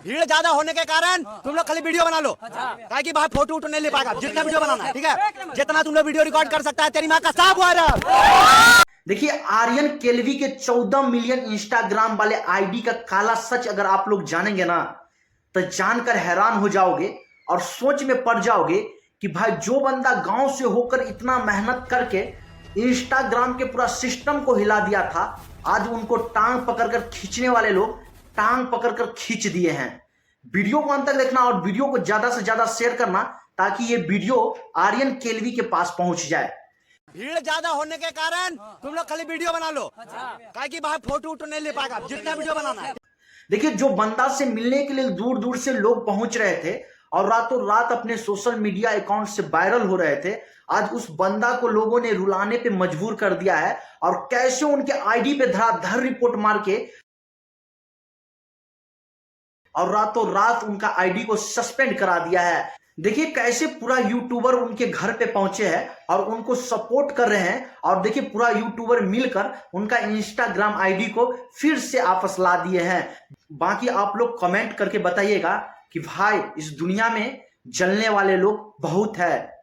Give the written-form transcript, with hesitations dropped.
भीड़ ज्यादा होने के कारण तुम लोग खाली वीडियो बना लो, ताकि कि भाई फोटो उठो नहीं ले पाएगा। जितना वीडियो बनाना है, ठीक है, जितना तुम लोग वीडियो रिकॉर्ड कर सकता है, तेरी माँ का साफ हुआ। देखिए, आर्यन केल्वी के 14 मिलियन इंस्टाग्राम वाले आईडी का काला सच अगर आप लोग जानेंगे ना, तो जानकर हैरान हो जाओगे और सोच में पड़ जाओगे कि भाई जो बंदा गांव से होकर इतना मेहनत करके इंस्टाग्राम के पूरा सिस्टम को हिला दिया था, आज उनको टांग पकड़कर खींचने वाले लोग टांग पकड़कर खींच दिए हैं। वीडियो को अंत तक देखना और वीडियो को ज्यादा से ज्यादा शेयर करना, ताकि ये वीडियो आर्यन केल्वी के पास पहुंच जाए। भीड़ ज्यादा होने के कारण तुम लोग खाली वीडियो बना लो, ताकि कि भाई फोटो उठो नहीं ले पाएगा। जितना वीडियो बनाना है। देखिए, जो बंदा से मिलने के लिए दूर दूर से लोग पहुंच रहे थे और रातों रात अपने सोशल मीडिया अकाउंट से वायरल हो रहे थे, आज उस बंदा को लोगों ने रुलाने पे मजबूर कर दिया है और कैसे उनके आईडी पे धड़ाधड़ रिपोर्ट मार के और रातों रात उनका आईडी को सस्पेंड करा दिया है। देखिए कैसे पूरा यूट्यूबर उनके घर पे पहुंचे हैं और उनको सपोर्ट कर रहे हैं, और देखिए पूरा यूट्यूबर मिलकर उनका इंस्टाग्राम आईडी को फिर से वापस ला दिए हैं। बाकी आप लोग कमेंट करके बताइएगा कि भाई इस दुनिया में जलने वाले लोग बहुत है।